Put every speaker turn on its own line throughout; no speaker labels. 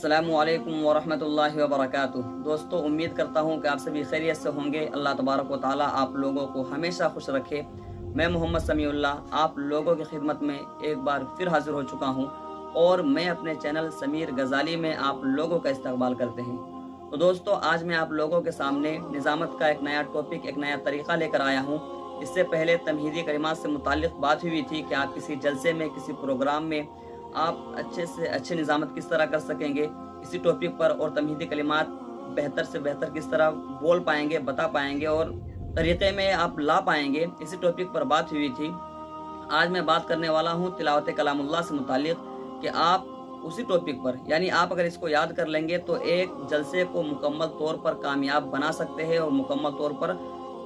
अस्सलामु अलैकुम वरहमतुल्लाहि वबरकातुह। दोस्तों, उम्मीद करता हूँ कि आप सभी खैरियत से होंगे। अल्लाह तबारक व तआला आप लोगों को हमेशा खुश रखे। मैं मोहम्मद समीउल्लाह आप लोगों की खिदमत में एक बार फिर हाजिर हो चुका हूँ और मैं अपने चैनल समीर गजाली में आप लोगों का इस्तकबाल करते हैं। तो दोस्तों, आज मैं आप लोगों के सामने निज़ामत का एक नया टॉपिक, एक नया तरीक़ा लेकर आया हूँ। इससे पहले तमहीदी कलिमात से मुताल्लिक़ बात हुई थी कि आप किसी जलसे में, किसी प्रोग्राम में आप अच्छे से अच्छे निज़ामत किस तरह कर सकेंगे इसी टॉपिक पर, और तमहीदी कलिमात बेहतर से बेहतर किस तरह बोल पाएंगे, बता पाएंगे और तरीक़े में आप ला पाएंगे, इसी टॉपिक पर बात हुई थी। आज मैं बात करने वाला हूँ तिलावत कलामुल्लाह से मुताल्लिक़ कि आप उसी टॉपिक पर, यानी आप अगर इसको याद कर लेंगे तो एक जलसे को मुकम्मल तौर पर कामयाब बना सकते हैं और मुकम्मल तौर पर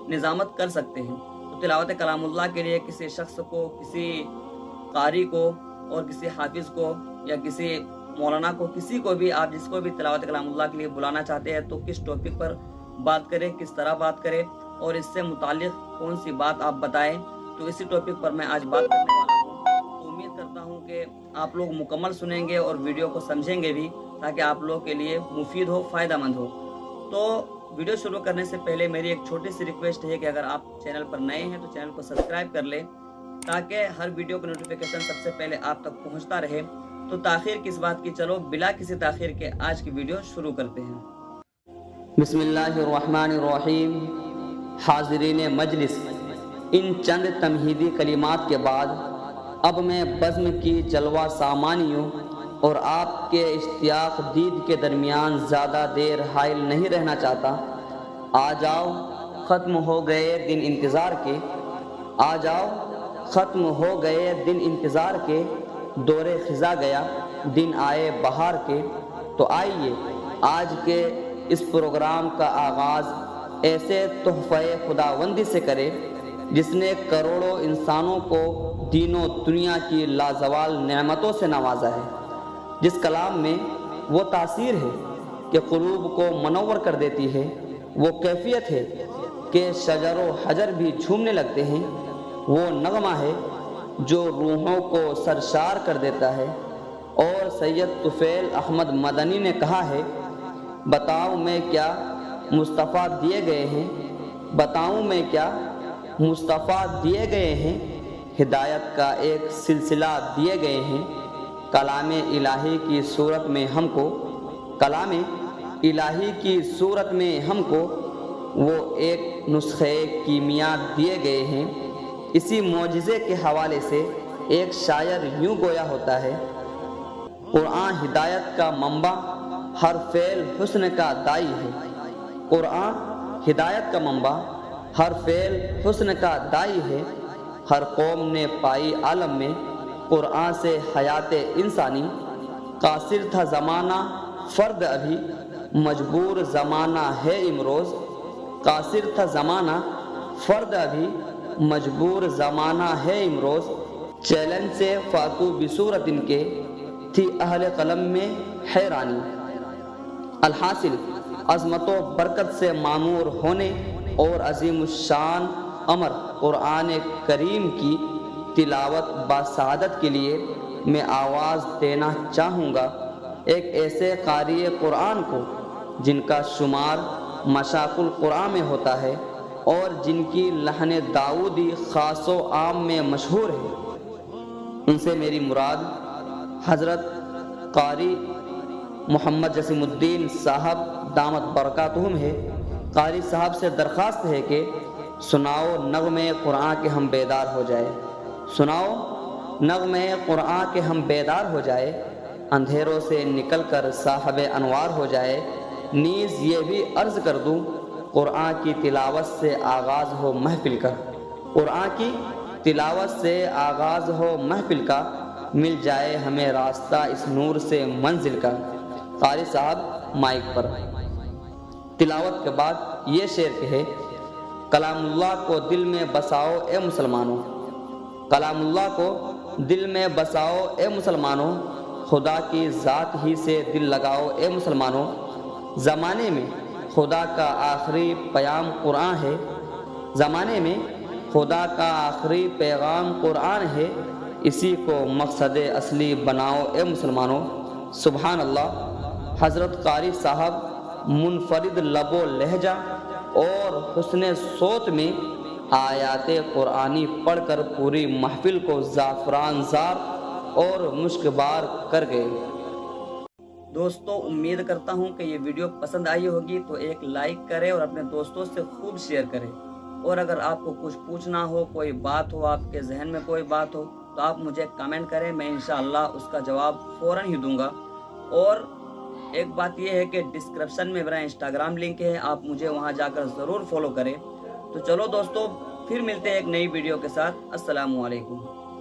निज़ामत कर सकते हैं। तो तिलावत कलामुल्लाह के लिए किसी शख्स को, किसी कारी को और किसी हाफिज़ को या किसी मौलाना को, किसी को भी आप जिसको भी तिलावत कलामुल्लाह के लिए बुलाना चाहते हैं तो किस टॉपिक पर बात करें, किस तरह बात करें और इससे मुताल्लिक़ कौन सी बात आप बताएं, तो इसी टॉपिक पर मैं आज बात करने वाला हूँ। तो उम्मीद करता हूँ कि आप लोग मुकम्मल सुनेंगे और वीडियो को समझेंगे भी, ताकि आप लोग के लिए मुफीद हो, फ़ायदेमंद हो। तो वीडियो शुरू करने से पहले मेरी एक छोटी सी रिक्वेस्ट है कि अगर आप चैनल पर नए हैं तो चैनल को सब्सक्राइब कर लें, ताकि हर वीडियो का नोटिफिकेशन सबसे पहले आप तक पहुंचता रहे। तो ताख़ीर किस बात की, चलो बिला किसी ताख़ीर के आज की वीडियो शुरू करते हैं। बिस्मिल्लाहिर्रहमानिर्रहीम। हाज़रीन मजलिस, इन चंद तमहीदी कलिमात के बाद अब मैं बज़्म की जलवा सामानियों और आपके इश्तियाक़ दीद के दरमियान ज़्यादा देर हाइल नहीं रहना चाहता। आ जाओ, ख़त्म हो गए दिन इंतज़ार के, आ जाओ, ख़त्म हो गए दिन इंतज़ार के, दौरे ख़िज़ा गया दिन आए बहार के। तो आइए आज के इस प्रोग्राम का आगाज़ ऐसे तोहफ़े खुदावंदी से करें जिसने करोड़ों इंसानों को दीनों दुनिया की लाजवाल नेमतों से नवाजा है, जिस कलाम में वो तासीर है कि क़ुलूब को मनव्वर कर देती है, वो कैफियत है कि शजर व हजर भी झूमने लगते हैं, वो नगमा है जो रूहों को सरशार कर देता है। और सैयद तुफ़ैल अहमद मदनी ने कहा है, बताऊं मैं क्या मुस्तफ़ा दिए गए हैं, बताऊं मैं क्या मुस्तफ़ा दिए गए हैं, हिदायत का एक सिलसिला दिए गए हैं। कलाम इलाही की सूरत में हमको, कलाम इलाही की सूरत में हमको वो एक नुस्खे कीमिया दिए गए हैं। इसी मौजिज़े के हवाले से एक शायर यूँ गोया होता है, कुरान हिदायत का मंबा, हर फ़ेल हुस्न का दाई है। कुरान हिदायत का मंबा, हर फ़ेल हुस्न का दाई है। हर कौम ने पाई आलम में कुरान से हयात इंसानी। कासिर था ज़माना फ़र्द अभी, मजबूर ज़माना है इमरोज़। कासिर था ज़माना फ़र्द अभी, मजबूर ज़माना है इमरोज़। चैलेंज से फातू बिसूरत इनके, थी अहले कलम में हैरानी। अलहासिल अज़मत व बरकत से मामूर होने और अज़ीमुश्शान अमर कुरान करीम की तिलावत बासादत के लिए मैं आवाज़ देना चाहूँगा एक ऐसे कारी कुरान को जिनका शुमार मशाकुल कुरान में होता है और जिनकी लहन दाऊदी ख़ास व आम में मशहूर है। उनसे मेरी मुराद हज़रत कारी मोहम्मद जसीमुद्दीन साहब दामत बरकातुहुम है। कारी साहब से दरख्वास्त है कि सुनाओ नग़्मे कुरान के हम बेदार हो जाए, सुनाओ नग़्मे कुरान के हम बेदार हो जाए। अंधेरों से निकल कर साहब अनवार हो जाए। नीज़ ये भी अर्ज़ कर दूँ, कुरान की तिलावत से आगाज़ हो महफिल का, कुरान की तिलावत से आगाज़ हो महफिल का, मिल जाए हमें रास्ता इस नूर से मंजिल का। कारी साहब माइक पर। तिलावत के बाद ये शेर कहे, कलामुल्लाह को दिल में बसाओ ए मुसलमानों, कलामुल्लाह को दिल में बसाओ ए मुसलमानों, खुदा की ज़ात ही से दिल लगाओ ए मुसलमानों। ज़माने में खुदा का आखिरी पैगाम कुरान है, ज़माने में खुदा का आखिरी पैगाम कुरान है, इसी को मकसद असली बनाओ ए मुसलमानों। सुबहान अल्लाह। حضرت قاری صاحب منفرد لب و لہجہ اور حسن صوت میں آیات قرآنی پڑھ کر پوری محفل کو زعفران زار اور مشکبار کر گئے۔ دوستو امید کرتا ہوں کہ یہ ویڈیو پسند آئی ہوگی، تو ایک لائک کریں اور اپنے دوستوں سے خوب شیئر کریں، اور اگر آپ کو کچھ پوچھنا ہو، کوئی بات ہو، آپ کے ذہن میں کوئی بات ہو، تو آپ مجھے کمنٹ کریں، میں انشاءاللہ اس کا جواب فوراً ہی دوں گا۔ اور ایک بات یہ ہے کہ ڈسکرپشن میں میرا انسٹاگرام لنک ہے، آپ مجھے وہاں جا کر ضرور فالو کریں۔ تو چلو دوستو، پھر ملتے ہیں ایک نئی ویڈیو کے ساتھ۔ السلام علیکم۔